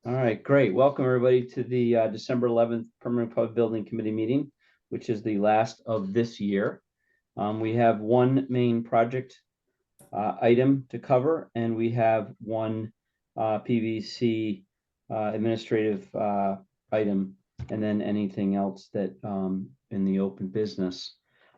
All right, great. Welcome everybody to the December 11th Permanent Public Building Committee meeting, which is the last of this year. We have one main project item to cover, and we have one PVC administrative item, and then anything else that in the open business.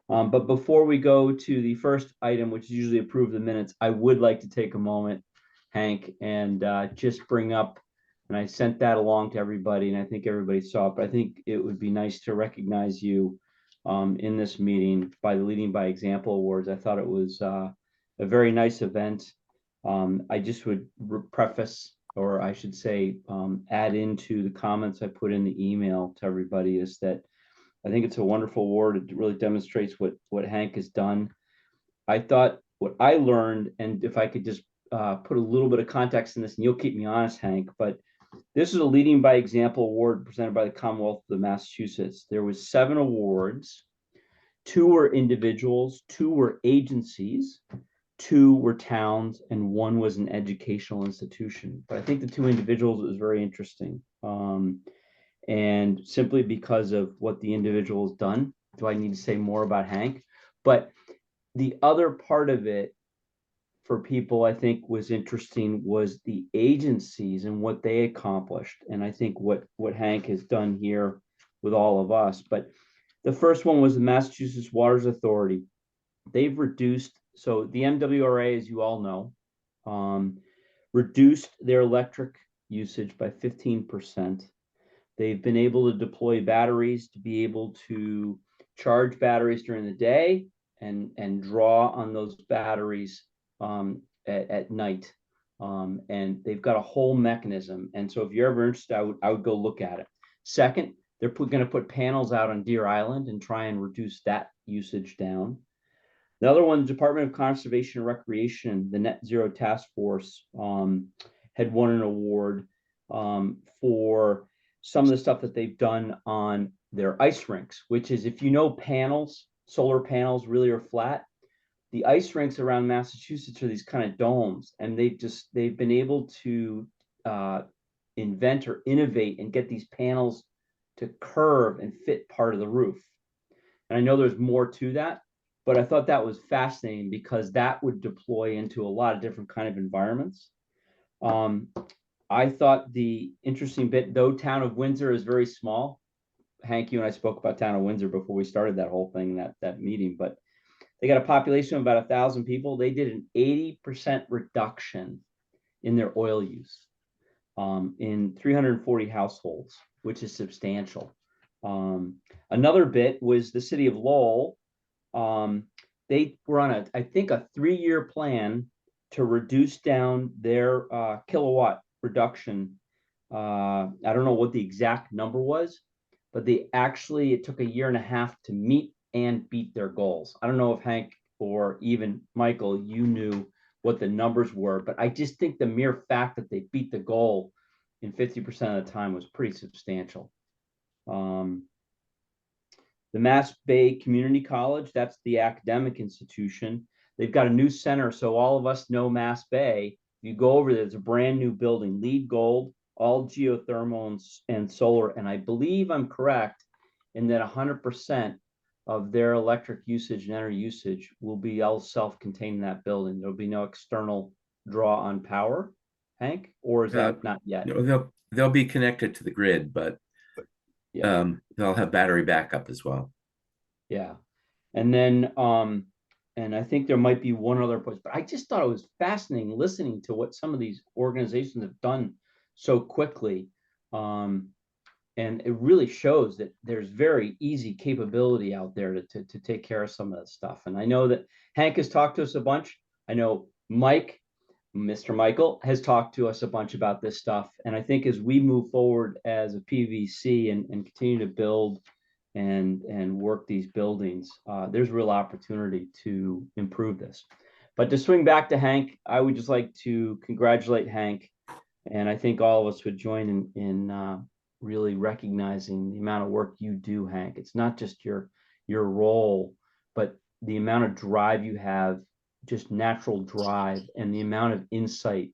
But before we go to the first item, which is usually approve the minutes, I would like to take a moment, Hank, and just bring up, and I sent that along to everybody, and I think everybody saw it, but I think it would be nice to recognize you in this meeting by the Leading by Example Awards. I thought it was a very nice event. I just would preface, or I should say, add into the comments I put in the email to everybody, is that I think it's a wonderful award. It really demonstrates what Hank has done. I thought what I learned, and if I could just put a little bit of context in this, and you'll keep me honest, Hank, but this is a Leading by Example award presented by the Commonwealth of Massachusetts. There was 7 awards. 2 were individuals, 2 were agencies, 2 were towns, and 1 was an educational institution. But I think the 2 individuals was very interesting. And simply because of what the individual has done. Do I need to say more about Hank? But the other part of it for people, I think, was interesting was the agencies and what they accomplished. And I think what Hank has done here with all of us. But the first one was the Massachusetts Waters Authority. They've reduced, so the MWRA, as you all know, reduced their electric usage by 15%. They've been able to deploy batteries to be able to charge batteries during the day and draw on those batteries at night. And they've got a whole mechanism. And so if you're ever interested, I would go look at it. Second, they're going to put panels out on Deer Island and try and reduce that usage down. The other one, the Department of Conservation and Recreation, the Net Zero Task Force, had won an award for some of the stuff that they've done on their ice rinks, which is, if you know, panels, solar panels really are flat. The ice rinks around Massachusetts are these kind of domes, and they've been able to invent or innovate and get these panels to curve and fit part of the roof. And I know there's more to that, but I thought that was fascinating because that would deploy into a lot of different kind of environments. I thought the interesting bit, though Town of Windsor is very small. Hank, you and I spoke about Town of Windsor before we started that whole thing, that meeting, but they got a population of about 1,000 people. They did an 80% reduction in their oil use in 340 households, which is substantial. Another bit was the city of Lowell. They were on I think a 3-year plan to reduce down their kilowatt reduction. I don't know what the exact number was, but it took 1.5 years to meet and beat their goals. I don't know if Hank or even Michael, you knew what the numbers were, but I just think the mere fact that they beat the goal in 50% of the time was pretty substantial. The Mass Bay Community College, that's the academic institution. They've got a new center, so all of us know Mass Bay. You go over there, it's a brand new building, LEED Gold, all geothermal and solar. And I believe I'm correct in that 100% of their electric usage and energy usage will be all self-contained in that building. There'll be no external draw on power, Hank, or is that not yet? No, they'll be connected to the grid, but Yeah. they'll have battery backup as well. Yeah. And then and I think there might be one other place, but I just thought it was fascinating listening to what some of these organizations have done so quickly. And it really shows that there's very easy capability out there to take care of some of that stuff. And I know that Hank has talked to us a bunch. I know Mr. Michael has talked to us a bunch about this stuff. And I think as we move forward as a PVC and continue to build and work these buildings, there's real opportunity to improve this. But to swing back to Hank, I would just like to congratulate Hank. And I think all of us would join in really recognizing the amount of work you do, Hank. It's not just your role, but the amount of drive you have, just natural drive, and the amount of insight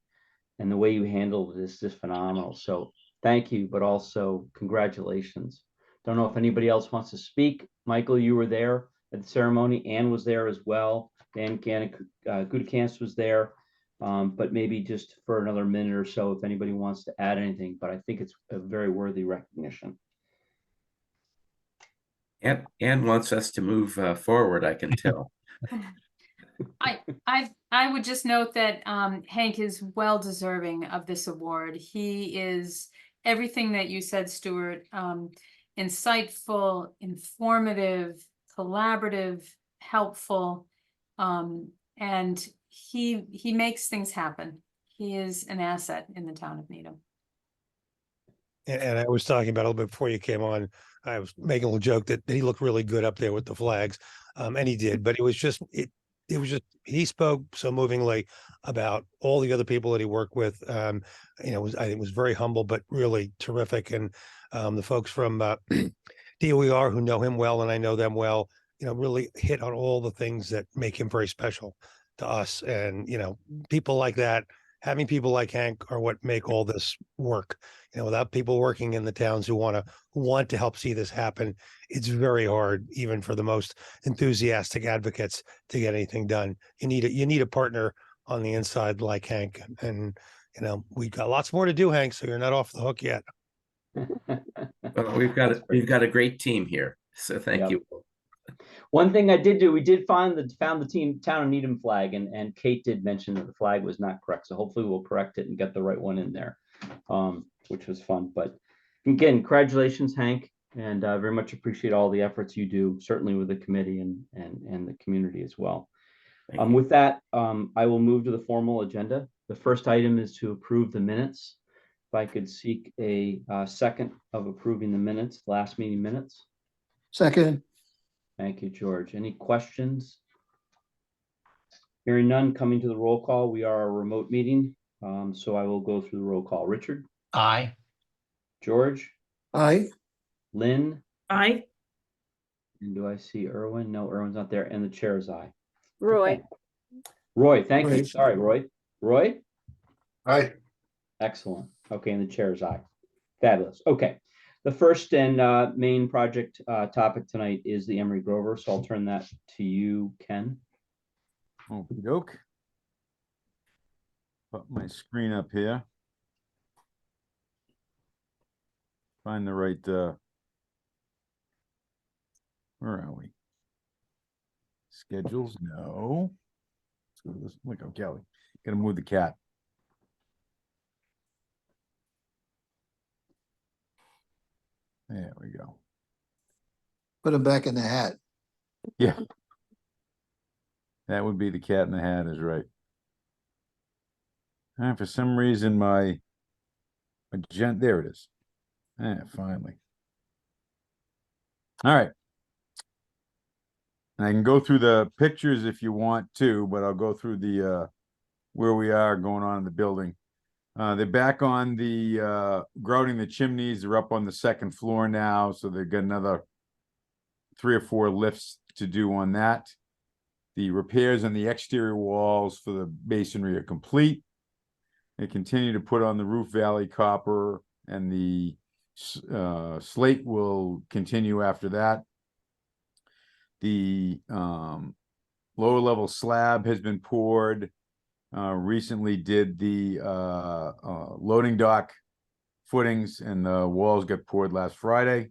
and the way you handled it is just phenomenal. So thank you, but also congratulations. Don't know if anybody else wants to speak. Michael, you were there at the ceremony. Ann was there as well. Dan Gudikants was there. But maybe just for another minute or so, if anybody wants to add anything, but I think it's a very worthy recognition. Ann wants us to move forward, I can tell. I would just note that Hank is well deserving of this award. He is everything that you said, Stuart. Insightful, informative, collaborative, helpful, and he makes things happen. He is an asset in the town of Needham. And I was talking about a little bit before you came on. I was making a little joke that he looked really good up there with the flags, and he did. But it was just he spoke so movingly about all the other people that he worked with. I think it was very humble, but really terrific. And the folks from DOER who know him well, and I know them well, really hit on all the things that make him very special to us. And people like that. Having people like Hank are what make all this work. Without people working in the towns who want to help see this happen, it's very hard, even for the most enthusiastic advocates, to get anything done. You need a partner on the inside like Hank, and we've got lots more to do, Hank. So you're not off the hook yet. Well, we've got a great team here, so thank you. One thing I did do, we did found the town of Needham flag, and Kate did mention that the flag was not correct. So hopefully we'll correct it and get the right one in there, which was fun. But again, congratulations, Hank, and very much appreciate all the efforts you do, certainly with the committee and the community as well. With that, I will move to the formal agenda. The first item is to approve the minutes. If I could seek a second of approving the minutes, last meeting minutes. Second. Thank you, George. Any questions? Hearing none, coming to the roll call. We are a remote meeting, so I will go through the roll call. Richard? Aye. George? Aye. Lynn? Aye. And do I see Erwin? No, Erwin's not there. And the chair is aye. Roy. Okay. Roy, thank you. Roy. Sorry, Roy. Roy? Aye. Excellent. Okay, and the chair is aye. Fabulous. Okay. The first and main project topic tonight is the Emery Grover, so I'll turn that to you, Ken. Okey-doke. Put my screen up here. Find the right, where are we? Schedules, no. Let's go to this, look, oh, Kelly, gotta move the cat. There we go. Put him back in the hat. Yeah. That would be the cat in the hat is right. And for some reason, my agenda, there it is. Finally. All right. And I can go through the pictures if you want to, but I'll go through the where we are going on in the building. They're back on the grouting the chimneys. They're up on the second floor now, so they've got another 3 or 4 lifts to do on that. The repairs on the exterior walls for the masonry are complete. They continue to put on the roof valley copper, and the slate will continue after that. The lower level slab has been poured. Recently did the loading dock footings, and the walls got poured last Friday.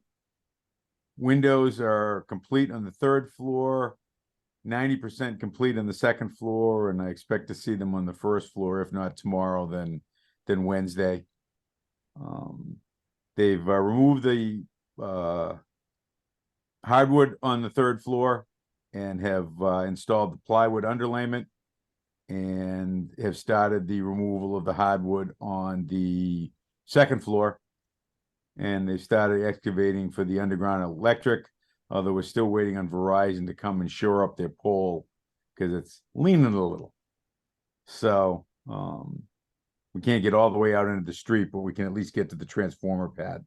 Windows are complete on the 3rd floor, 90% complete on the 2nd floor, and I expect to see them on the 1st floor, if not tomorrow, then Wednesday. They've removed the hardwood on the 3rd floor and have installed the plywood underlayment, and have started the removal of the hardwood on the 2nd floor. And they started excavating for the underground electric, although we're still waiting on Verizon to come and shore up their pole because it's leaning a little. So we can't get all the way out into the street, but we can at least get to the transformer pad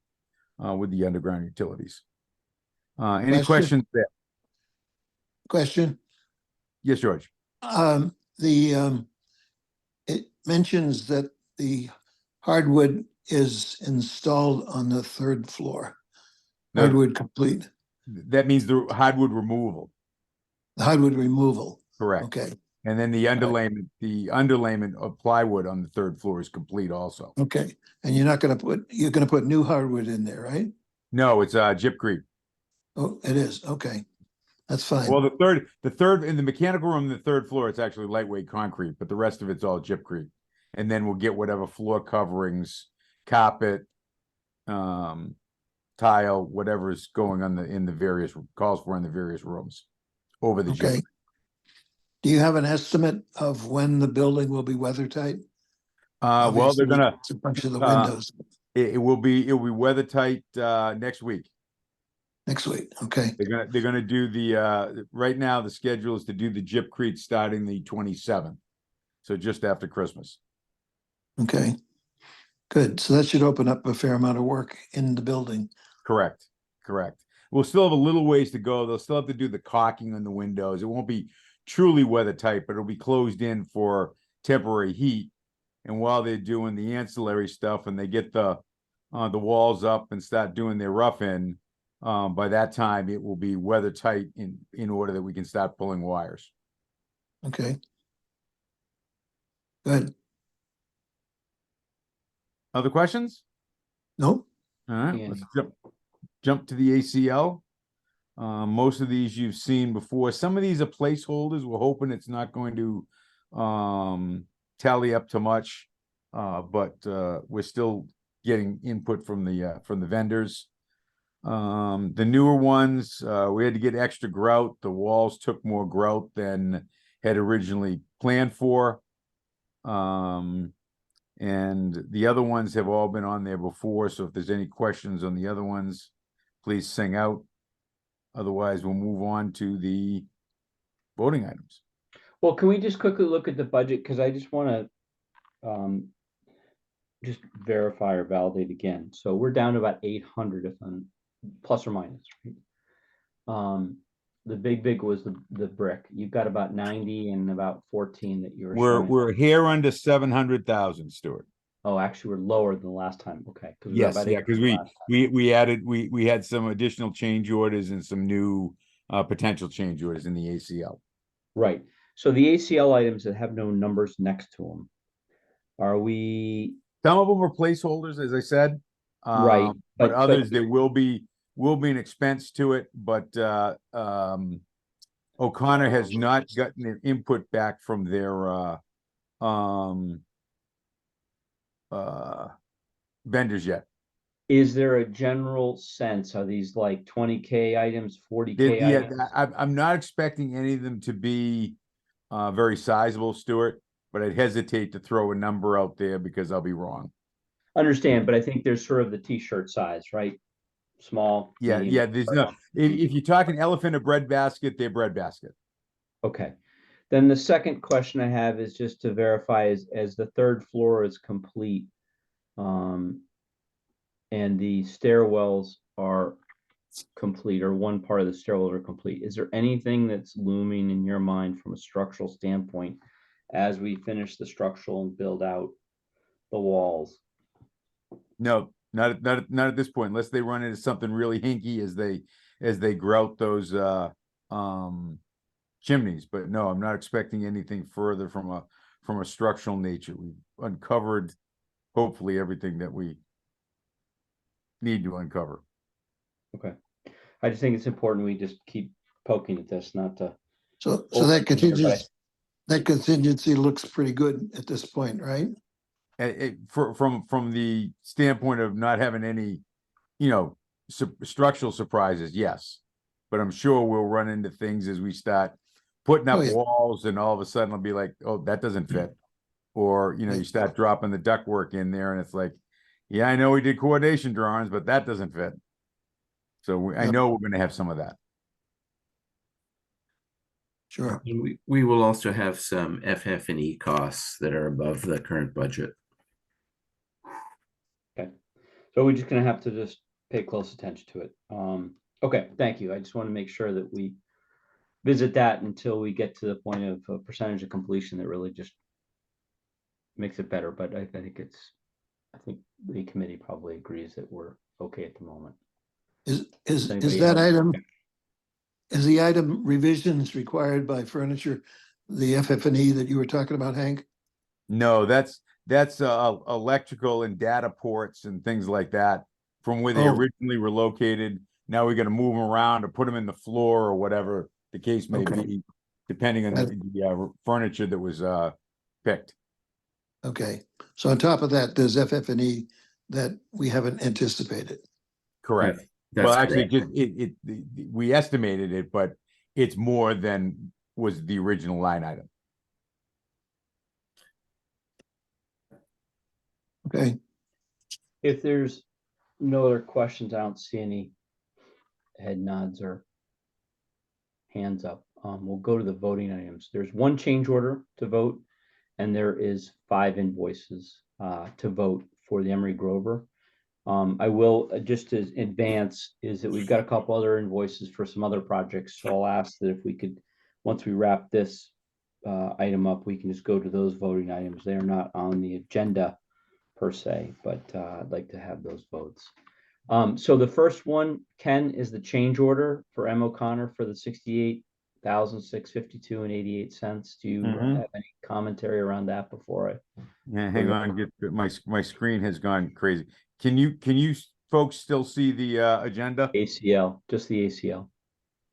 with the underground utilities. Any questions there? Question. Yes, George. It mentions that the hardwood is installed on the third floor. No. Hardwood complete, That means the hardwood removal, the hardwood removal. correct? Okay, And then the underlayment of plywood on the third floor is complete also. okay. And you're gonna put new hardwood in there, right? No, it's gypcrete. Oh, it is, okay. That's fine. Well, the third in the mechanical room, the third floor, it's actually lightweight concrete, but the rest of it's all gypcrete. And then we'll get whatever floor coverings, carpet, tile, whatever is going on in the various calls for in the various rooms over the Okay. gypcrete. Do you have an estimate of when the building will be weather tight? Well, they're Obviously, gonna, it's a bunch of the uh, windows it'll be weather tight next week. next week, okay, They're gonna do the right now the schedule is to do the gypcrete starting the 27th. So just after Christmas. okay. Good, so that should open up a fair amount of work in the building. Correct. We'll still have a little ways to go. They'll still have to do the caulking on the windows. It won't be truly weather tight, but it'll be closed in for temporary heat. And while they're doing the ancillary stuff and they get the walls up and start doing their rough in, by that time it will be weather tight in order that we can start pulling wires. Okay. Good, Other questions? nope, All right, Yeah. let's jump to the ACL. Most of these you've seen before. Some of these are placeholders. We're hoping it's not going to tally up to much, but we're still getting input from the vendors. The newer ones, we had to get extra grout. The walls took more grout than had originally planned for. And the other ones have all been on there before, so if there's any questions on the other ones, please sing out. Otherwise, we'll move on to the voting items. Well, can we just quickly look at the budget? Because I just want to just verify or validate again. So we're down to about 800 if I'm plus or minus, right? The big was the brick. You've got about 90 and about 14 that you were showing. We're here under 700,000, Stuart. Oh, actually, we're lower than the last time. Okay. Yes, yeah, because we had some additional change orders and some new potential change orders in the ACL. Right. So the ACL items that have no numbers next to them, are we Some of them are placeholders, as I said. right? But others, there will be an expense to it, but O'Connor has not gotten an input back from their vendors yet. Is there a general sense? Are these like 20K items, 40K Yeah, items? I'm not expecting any of them to be very sizable, Stuart, but I'd hesitate to throw a number out there because I'll be wrong. Understand, but I think there's sort of the t-shirt size, right? Small. Yeah, medium, yeah. There's no. If you're talking elephant or breadbasket, they're breadbasket. Okay. Then the second question I have is just to verify as the third floor is complete, and the stairwells are complete, or one part of the stairwells are complete. Is there anything that's looming in your mind from a structural standpoint as we finish the structural and build out the walls? No, not at this point, unless they run into something really hinky as they grout those chimneys. But no, I'm not expecting anything further from a structural nature. We've uncovered hopefully everything that we need to uncover. Okay. I just think it's important we just keep poking at this, not to. so overthink it, right? that contingency looks pretty good at this point, right? From the standpoint of not having any, structural surprises, yes. But I'm sure we'll run into things as we start putting up Oh, yeah. walls, and all of a sudden it'll be like, oh, that doesn't fit. Or, you start dropping the ductwork in there and it's like, yeah, I know we did coordination drawings, but that doesn't fit. So I Yep. know we're going to have some of that. Sure, And we will also have some FF&E costs that are above the current budget. So we're just gonna have to just pay close attention to it. Okay, thank you. I just want to make sure that we visit that until we get to the point of a percentage of completion that really just makes it better, but I think I think the committee probably agrees that we're okay at the moment. Is Anybody that have- item, is the item revisions required by furniture, the FF&E that you were talking about, Hank? No, that's electrical and data ports and things like that from where they Oh. originally were located. Now we got to move them around or put them in the floor or whatever the case may Okay. be, depending on the furniture that was picked. Okay, so on top of that, there's FF&E that we haven't anticipated. Correct. That's Well, actually, correct. just we estimated it, but it's more than was the original line item. Okay, If there's no other questions, I don't see any head nods or hands up. We'll go to the voting items. There's one change order to vote, and there is 5 invoices to vote for the Emery Grover. I will just as advance is that we've got a couple other invoices for some other projects. So I'll ask that if we could, once we wrap this item up, we can just go to those voting items. They are not on the agenda per se, but I'd like to have those votes. So the first one, Ken, is the change order for M. O'Connor for the 68,652 and 88 cents. Do you Mhm. have any commentary around that before I? Yeah, hang on, my screen has gone crazy. Can you folks still see the agenda? ACL, just the ACL.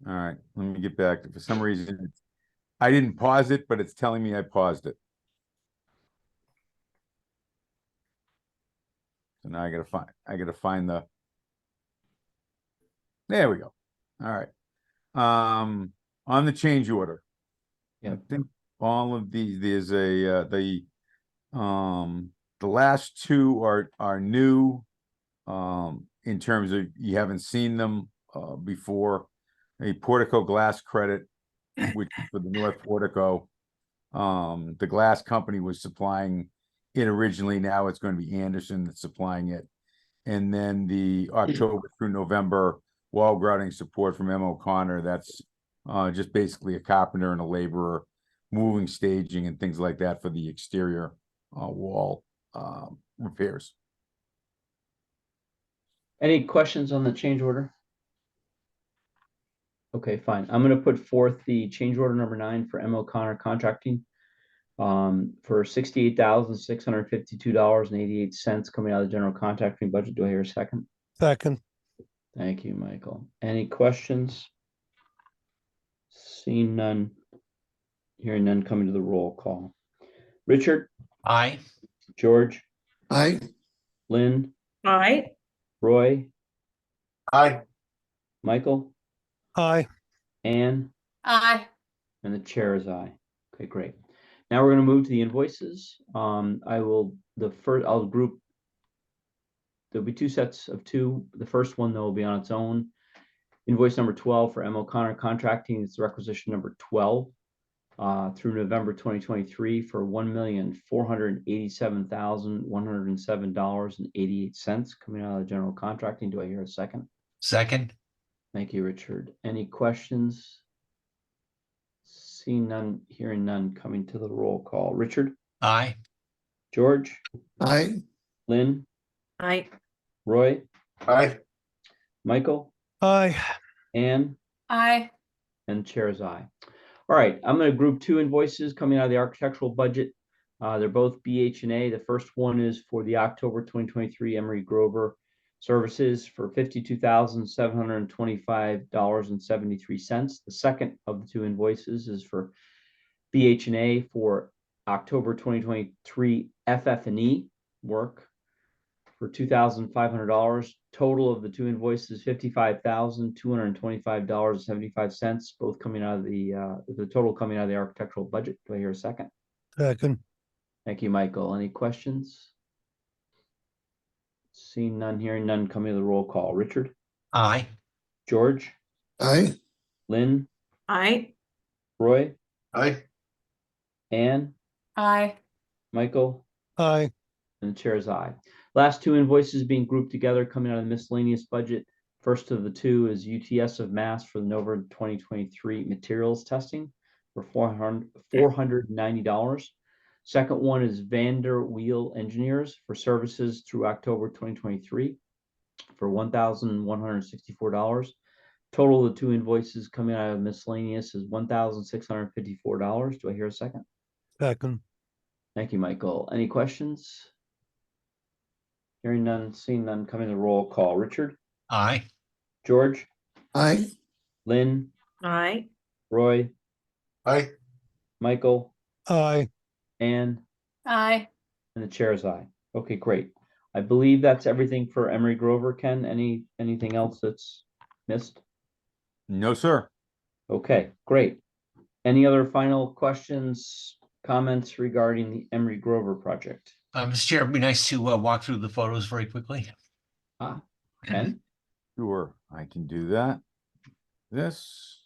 All right, let me get back. For some reason, I didn't pause it, but it's telling me I paused it. So now I gotta find the. There we go. All right. On the change order. Yeah. I think all of these, there's the last 2 are new. In terms of you haven't seen them before. A portico glass credit, which for the North Portico. The glass company was supplying it originally. Now it's going to be Anderson that's supplying it. And then the October through November wall grouting support from M. O'Connor. That's just basically a carpenter and a laborer moving staging and things like that for the exterior wall repairs. Any questions on the change order? Okay, fine. I'm gonna put forth the change order number 9 for M. O'Connor Contracting for $68,652.88 coming out of the general contracting budget. Do I hear a second? Second, Thank you, Michael. Any questions? Seeing none, hearing none, coming to the roll call. Richard, Aye. George, aye, Lynn, Aye. Roy, Aye. Michael, aye, Anne, Aye. and the chair is aye. Okay, great. Now we're gonna move to the invoices. I'll group. There'll be 2 sets of 2. The first one, though, will be on its own. Invoice number 12 for M. O'Connor Contracting. It's requisition number 12 through November 2023 for $1,487,107.88 coming out of the general contracting. Do I hear a second? Second. Thank you, Richard. Any questions? Seeing none, hearing none, coming to the roll call. Richard, Aye. George, aye, Lynn, Aye. Roy, Aye. Michael, aye, Anne, Aye. and chair is aye. All right, I'm going to group 2 invoices coming out of the architectural budget. They're both BH&A. The first one is for the October 2023 Emery Grover services for $52,725.73. The second of the 2 invoices is for BH&A for October 2023 FF&E work for $2,500. Total of the 2 invoices, $55,225.75, both coming out of the total coming out of the architectural budget. Do I hear a second? second, Thank you, Michael. Any questions? Seeing none, hearing none, coming to the roll call. Richard, Aye. George, aye, Lynn, Aye. Roy, Aye. Anne, Aye. Michael, aye, and the chair is aye. Last 2 invoices being grouped together coming out of the miscellaneous budget. First of the 2 is UTS of Mass for the Nova 2023 materials testing for $490. Second one is Vander Wheel Engineers for services through October 2023 for $1,164. Total of the two invoices coming out of miscellaneous is $1,654. Do I hear a second? Second. Thank you, Michael. Any questions? Hearing none, seeing none, coming to roll call. Richard, Aye. George, Aye. Lynn, Aye. Roy, Aye. Michael, Aye. Ann, Aye. and the chair is aye. Okay, great. I believe that's everything for Emery Grover. Ken, anything else that's missed? No, sir. Okay, great. Any other final questions, comments regarding the Emery Grover project? Mr. Chair, it'd be nice to walk through the photos very quickly. Ken? Sure, I can do that. This.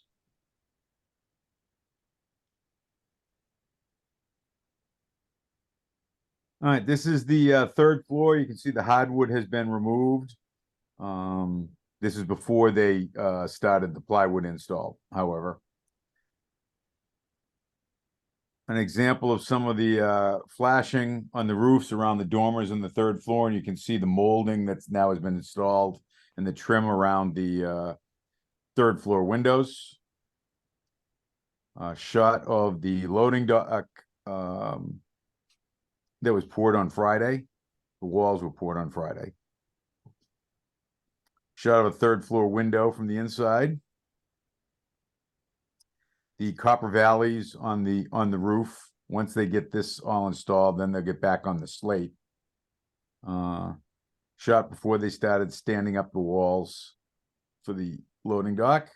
All right, this is the third floor. You can see the hardwood has been removed. This is before they started the plywood install, however. An example of some of the flashing on the roofs around the dormers on the third floor, and you can see the molding that's now has been installed and the trim around the third floor windows. Shot of the loading dock that was poured on Friday. The walls were poured on Friday. Shot of a third floor window from the inside. The copper valleys on the roof. Once they get this all installed, then they'll get back on the slate. Shot before they started standing up the walls for the loading dock.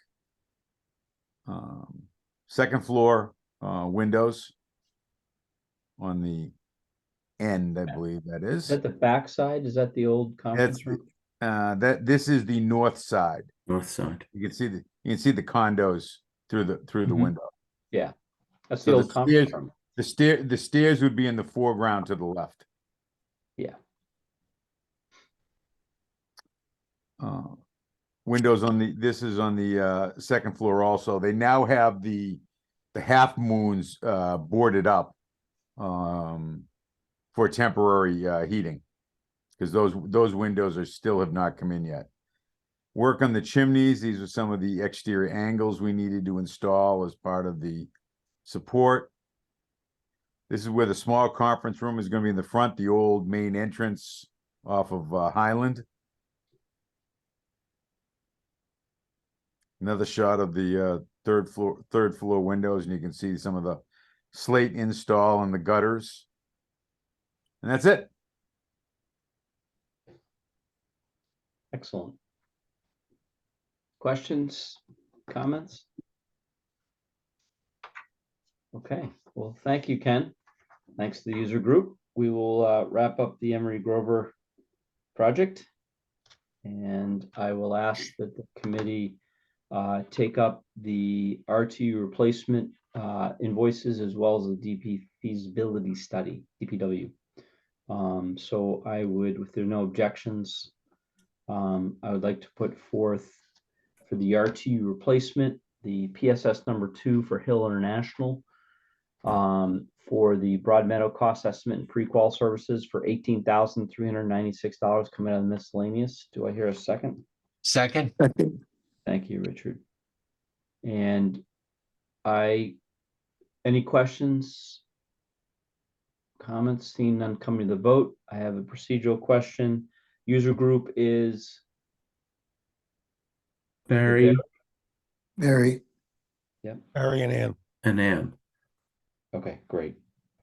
Second floor windows on the end, I believe that Is is. that the back side? Is that the old conference That's room? this is the north side. North side. You can see the condos through the Mhm. window. Yeah, that's the So the old conference stairs- room. The stairs would be in the foreground to the left. Yeah. Windows on this is on the second floor also. They now have the half moons boarded up for temporary heating, because those windows still have not come in yet. Work on the chimneys. These are some of the exterior angles we needed to install as part of the support. This is where the small conference room is going to be in the front, the old main entrance off of Highland. Another shot of the third floor windows, and you can see some of the slate install on the gutters. And that's it. Excellent. Questions, comments? Okay, well, thank you, Ken. Thanks to the user group. We will wrap up the Emery Grover project. And I will ask that the committee take up the RTU replacement invoices as well as the DP feasibility study, DPW. So I would, if there are no objections, I would like to put forth for the RTU replacement, the PSS number 2 for Hill International, for the Broadmeadow cost estimate and pre-qual services for $18,396 coming out of the miscellaneous. Do I hear a second? Second. Second. Thank you, Richard. And any questions? Comments? Seeing none, coming to the vote. I have a procedural question. User group is Barry Mary. Barry and Ann. and Ann. okay, great.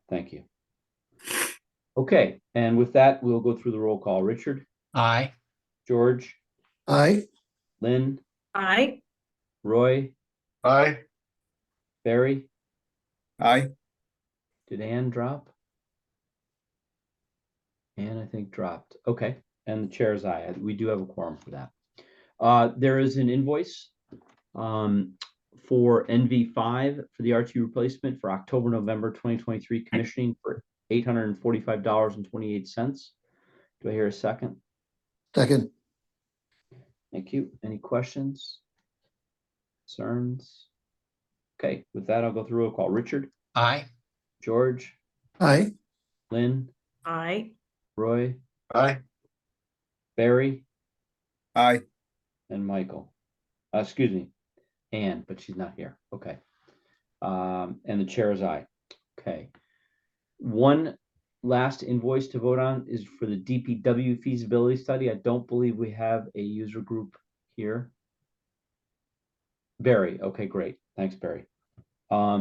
Thank you. Okay, and with that, we'll go through the roll call. Richard, Aye. George, Aye. Lynn, Aye. Roy, Aye. Barry. Aye. Did Ann drop? Ann, I think, dropped. Okay, and the chair's aye. We do have a quorum for that. There is an invoice for NV5 for the RTU replacement for October, November 2023 commissioning for $845.28. Do I hear a second? Second. Thank you. Any questions? Concerns? Okay, with that, I'll go through a call. Richard, Aye. George, Aye. Lynn, Aye. Roy, Aye. Barry, Aye. and Michael. Excuse me, Anne, but she's not here. Okay. And the chair is aye. Okay. One last invoice to vote on is for the DPW feasibility study. I don't believe we have a user group here. Barry, okay, great. Thanks, Barry. All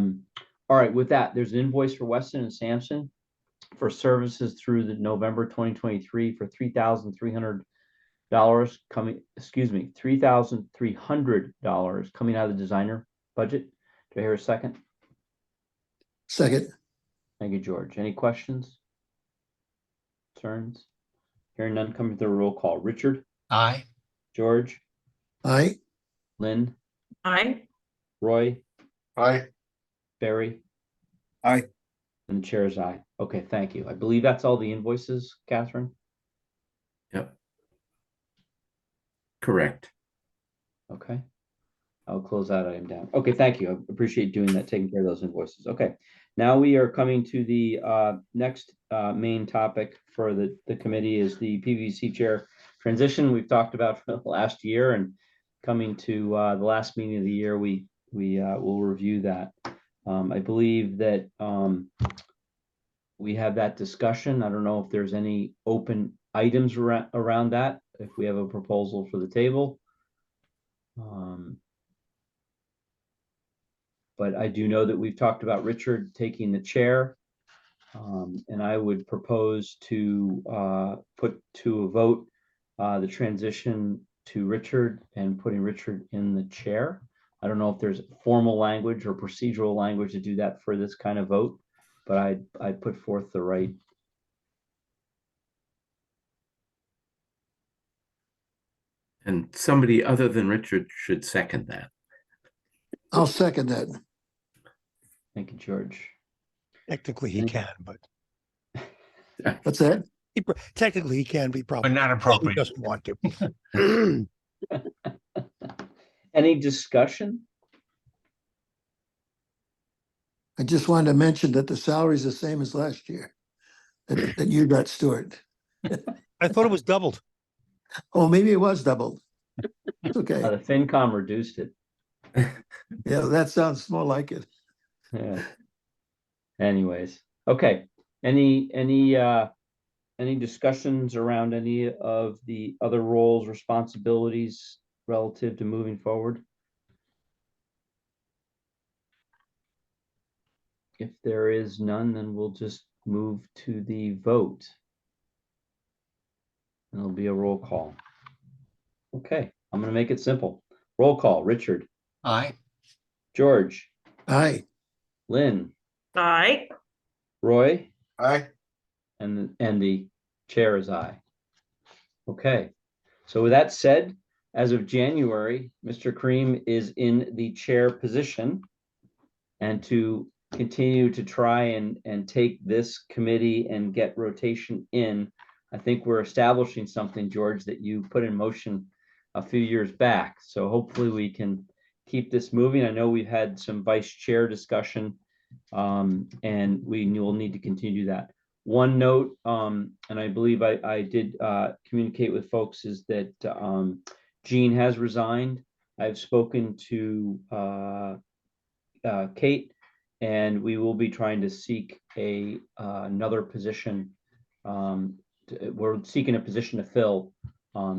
right, with that, there's an invoice for Weston and Sampson for services through the November 2023 for $3,300 coming, $3,300 coming out of the designer budget. Do I hear a second? Second. Thank you, George. Any questions? Concerns? Hearing none, coming to the roll call. Richard, Aye. George, Aye. Lynn, Aye. Roy, Aye. Barry, Aye. and the chair is aye. Okay, thank you. I believe that's all the invoices, Catherine. Yep. Correct. Okay. I'll close that item down. Okay, thank you. I appreciate doing that, taking care of those invoices. Okay. Now we are coming to the next main topic for the committee is the PVC chair transition we've talked about for the last year, and coming to the last meeting of the year, we will review that. I believe that we have that discussion. I don't know if there's any open items around that, if we have a proposal for the table. But I do know that we've talked about Richard taking the chair. And I would propose to put to a vote the transition to Richard and putting Richard in the chair. I don't know if there's formal language or procedural language to do that for this kind of vote, but I'd put forth the right. And somebody other than Richard should second that. I'll second that. Thank you, George. Technically he Thank you. can, but What's that? technically he can be But probably not probably appropriate. doesn't want to. Any discussion? I just wanted to mention that the salary is the same as last year. That you got, Stuart. I thought it was doubled. Oh, maybe it was doubled. It's okay. The FinCom reduced it. Yeah, that sounds more like it. Yeah. Anyways, okay. Any discussions around any of the other roles, responsibilities relative to moving forward? If there is none, then we'll just move to the vote. And it'll be a roll call. Okay, I'm gonna make it simple. Roll call, Richard, Aye. George, Aye. Lynn, Aye. Roy, Aye. and the chair is aye. Okay, so with that said, as of January, Mr. Cream is in the chair position. And to continue to try and take this committee and get rotation in, I think we're establishing something, George, that you put in motion a few years back. So hopefully we can keep this moving. I know we've had some vice chair discussion, and we will need to continue that. One note, and I believe I did communicate with folks, is that Jean has resigned. I've spoken to Kate, and we will be trying to seek another position. We're seeking a position to fill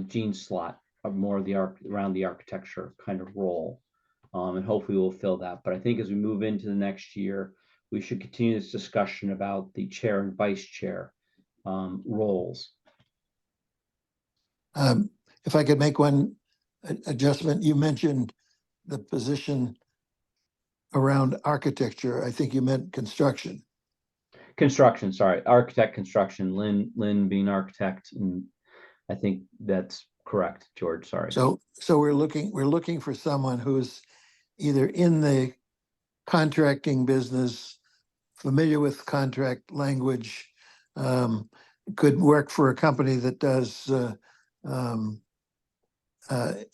Jean's slot of more of the around the architecture kind of role, and hopefully we'll fill that. But I think as we move into the next year, we should continue this discussion about the chair and vice chair roles. If I could make one adjustment, you mentioned the position around architecture. I think you meant construction. Construction, sorry, architect, construction, Lynn being architect, and I think that's correct, George, sorry. So we're looking for someone who's either in the contracting business, familiar with contract language, could work for a company that does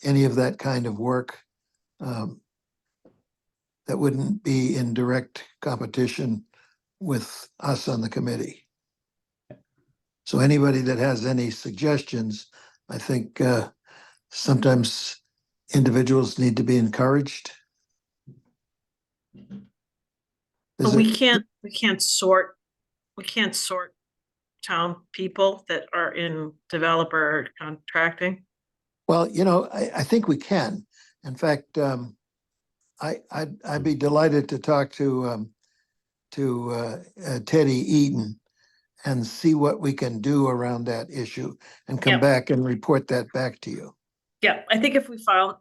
any of that kind of work, that wouldn't be in direct competition with us on the committee. So anybody that has any suggestions, I think sometimes individuals need to be encouraged. But Is we it- can't sort town people that are in developer contracting. Well, I think we can. In fact, I'd be delighted to talk to Teddy Eaton and see what we can do around that issue and come Yep. back and report that back to you. Yeah, I think if we found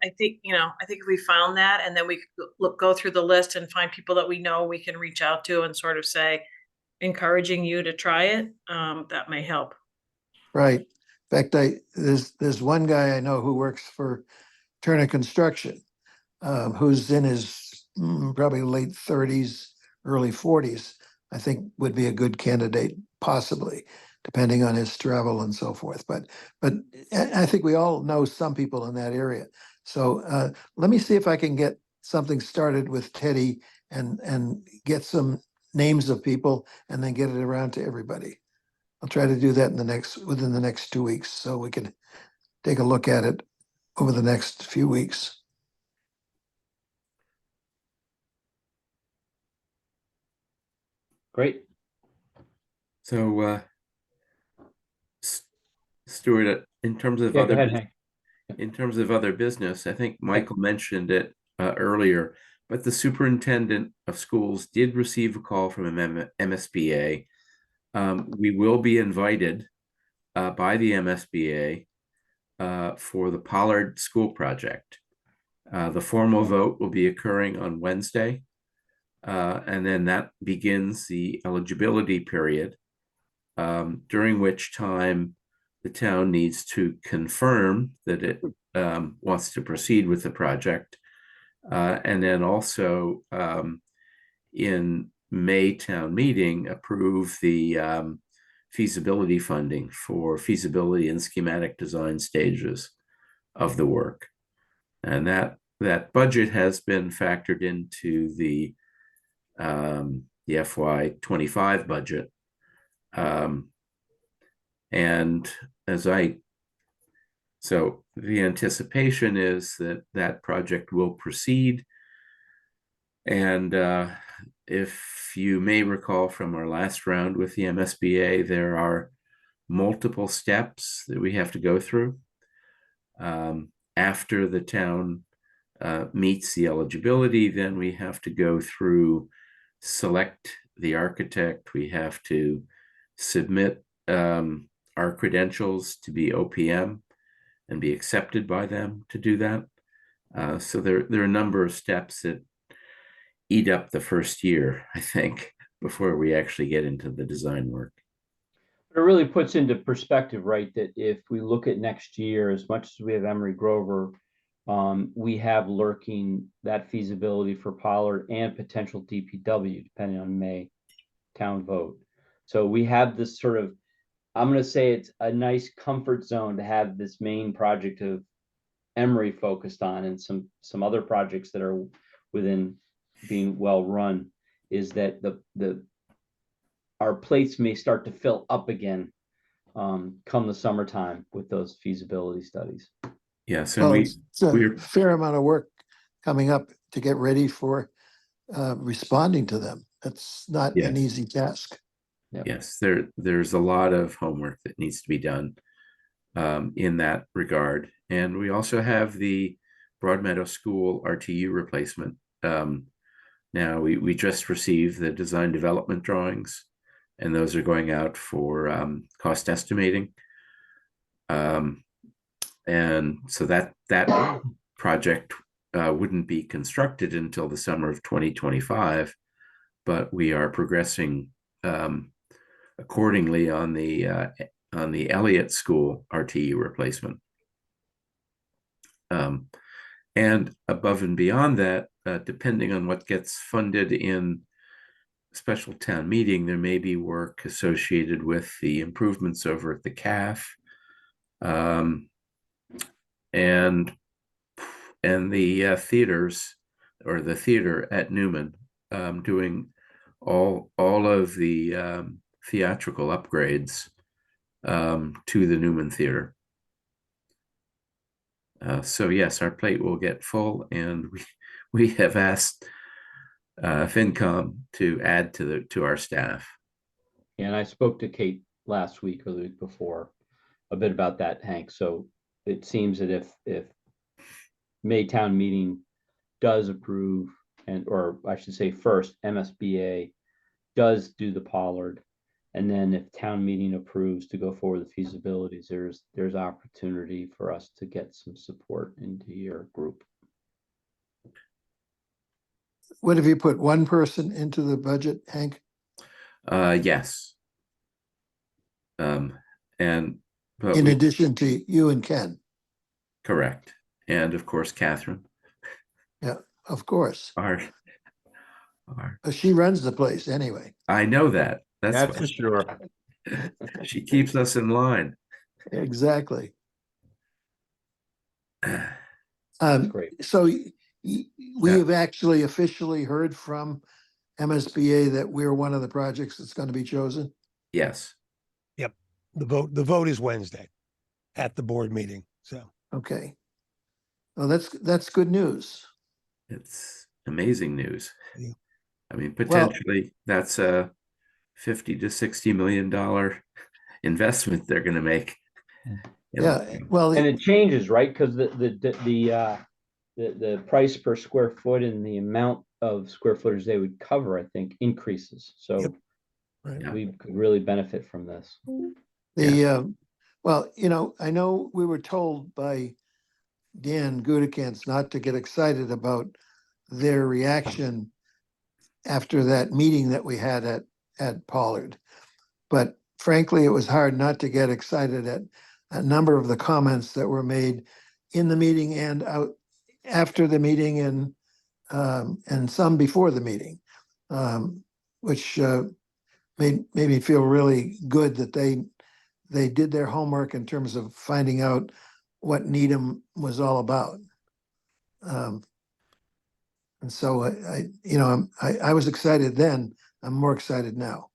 that, and then we could go through the list and find people that we know we can reach out to and sort of say, encouraging you to try it, that may help. Right. In fact, there's one guy I know who works for Turner Construction, who's in his probably late 30s, early 40s. I think would be a good candidate, possibly, depending on his travel and so forth. But I think we all know some people in that area. So let me see if I can get something started with Teddy and get some names of people and then get it around to everybody. I'll try to do that within the next 2 weeks, so we can take a look at it over the next few weeks. Great. So, Stuart, in terms of Yeah, go other, ahead, Hank. in terms of other business, I think Michael mentioned it earlier, but the superintendent of schools did receive a call from MSBA. We will be invited by the MSBA for the Pollard School Project. The formal vote will be occurring on Wednesday, and then that begins the eligibility period, during which time the town needs to confirm that it wants to proceed with the project. And then also in May town meeting, approve the feasibility funding for feasibility and schematic design stages of the work. And that budget has been factored into the FY25 budget. And so the anticipation is that that project will proceed. And if you may recall from our last round with the MSBA, there are multiple steps that we have to go through. After the town meets the eligibility, then we have to go through, select the architect, we have to submit our credentials to be OPM and be accepted by them to do that. So there are a number of steps that eat up the first year, I think, before we actually get into the design work. It really puts into perspective, right, that if we look at next year, as much as we have Emery Grover, we have lurking that feasibility for Pollard and potential DPW, depending on May town vote. So we have this sort of, I'm going to say it's a nice comfort zone to have this main project of Emery focused on, and some other projects that are within being well run, is that our plates may start to fill up again come the summertime with those feasibility studies. Yes, Well, and it's a fair amount of work coming up to get ready for responding to them. That's not an Yes. easy task. Yes, there's a lot of homework that needs to be done in that regard. And we also have the Broadmeadow School RTU replacement. Now we just received the design development drawings, and those are going out for cost estimating. And so that project wouldn't be constructed until the summer of 2025, but we are progressing accordingly on the Elliott School RTU replacement. And above and beyond that, depending on what gets funded in special town meeting, there may be work associated with the improvements over at the CAF, and the theaters, or the theater at Newman, doing all of the theatrical upgrades to the Newman Theater. So yes, our plate will get full, and we have asked FinCom to add to our staff. And I spoke to Kate last week or the week before a bit about that, Hank. So it seems that if Maytown meeting does approve, and or I should say first, MSBA does do the Pollard, and then if town meeting approves to go forward with feasibilities, there's opportunity for us to get some support into your group. What have you put, one person into the budget, Hank? Yes. And but In we, addition to you and Ken? correct. And of course, Catherine, Yeah, of course. our She runs the place anyway. I know that. That's That's for sure. why she keeps us in line. Exactly. That's great. So we Yeah. have actually officially heard from MSBA that we're one of the projects that's going to be chosen. Yes. The vote is Wednesday at the board meeting. So Okay. Well, that's good news. It's amazing news. Yeah. I mean, potentially that's a $50 to $60 million investment they're going to make. Yeah, well, And it changes, right? Because the price per square foot and the amount of square footage they would cover, I think, increases. So Yep. Right. Yeah. we could really benefit from this. well, I know we were told by Dan Gudikants not to get excited about their reaction after that meeting that we had at Pollard. But frankly, it was hard not to get excited at a number of the comments that were made in the meeting and out after the meeting and some before the meeting, which made me feel really good that they did their homework in terms of finding out what Needham was all about. And so I was excited then. I'm more excited now.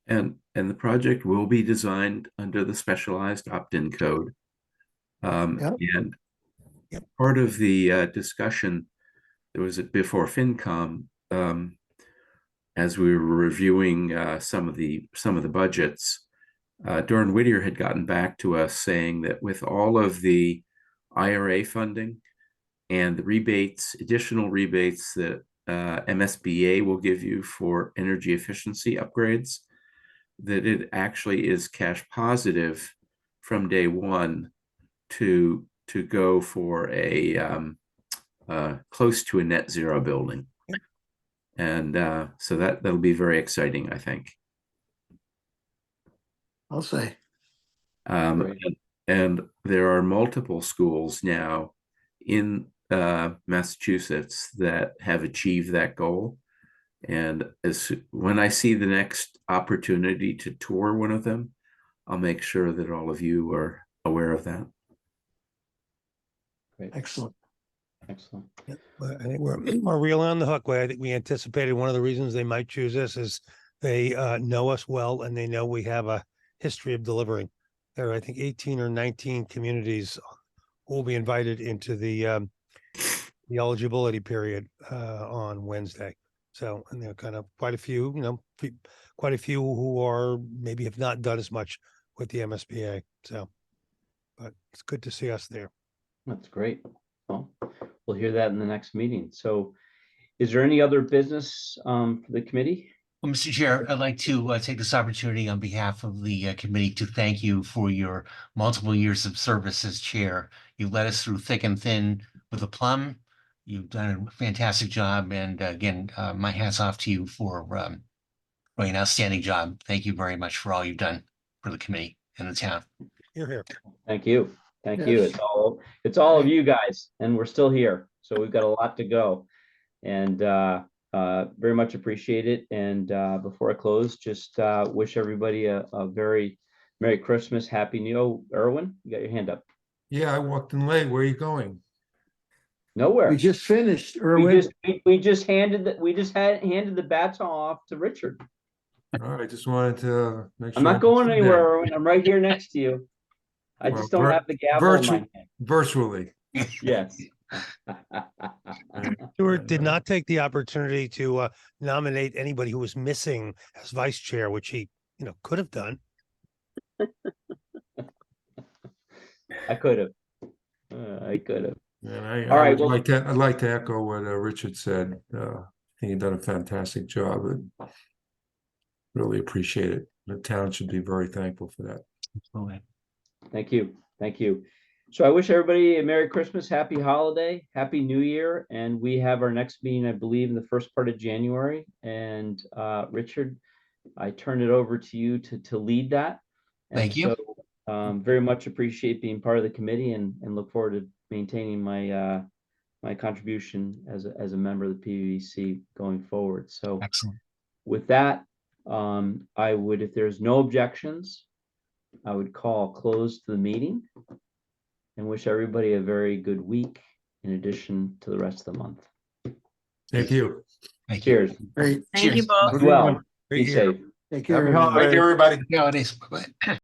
And the project will be designed under the specialized opt-in code. Yep. And Yep. part of the discussion, there was before FinCom, as we were reviewing some of the budgets, Doran Whittier had gotten back to us saying that with all of the IRA funding and the rebates, additional rebates that MSBA will give you for energy efficiency upgrades, that it actually is cash positive from day one to go for a close to a net zero building. And so that'll be very exciting, I think. I'll say. Great. And there are multiple schools now in Massachusetts that have achieved that goal. And when I see the next opportunity to tour one of them, I'll make sure that all of you are aware of that. Great. Excellent. Excellent. But I think we're real on the hook. I think we anticipated one of the reasons they might choose us is they know us well and they know we have a history of delivering. There are, I think, 18 or 19 communities who will be invited into the eligibility period on Wednesday. So, and there are kind of quite a few, quite a few who are maybe have not done as much with the MSBA. So, but it's good to see us there. That's great. Well, we'll hear that in the next meeting. So is there any other business for the committee? Well, Mr. Chair, I'd like to take this opportunity on behalf of the committee to thank you for your multiple years of service as chair. You led us through thick and thin with aplomb. You've done a fantastic job. And again, my hat's off to you for doing an outstanding job. Thank you very much for all you've done for the committee and the town. You're here. Thank you. Thank you. Yes. It's all of you guys, and we're still here. So we've got a lot to go. And very much appreciate it. And before I close, just wish everybody a very Merry Christmas, Happy New Year. Erwin, you got your hand up. Yeah, I walked in late. Where are you going? Nowhere. We just finished, We Erwin. just, we just handed handed the baton off to Richard. All right, just wanted to make sure. I'm I not going understood anywhere, that. Erwin. I'm right here next to you. I Well, just don't have the gavel in my hand. Virtually. Yes. Stuart did not take the opportunity to nominate anybody who was missing as vice chair, which he, could have done. I could have. I could have. And I All right, would well- I'd like to echo what Richard said. I think you've done a fantastic job and really appreciate it. The town should be very thankful for that. Absolutely. Thank you. Thank you. So I wish everybody a Merry Christmas, Happy Holiday, Happy New Year. And we have our next meeting, I believe, in the first part of January. And Richard, I turn it over to you to lead that. And Thank you. so, very much appreciate being part of the committee and look forward to maintaining my my contribution as a member of the PVC going forward. So Excellent. with that, I would, if there's no objections, I would call close to the meeting and wish everybody a very good week in addition to the rest of the month. Thank you. Thank you. Cheers. Great. Thank you Cheers. both. Well, be Great year. safe. Take care. Happy everyone. holidays, everybody. Yeah, it is. Bye-bye.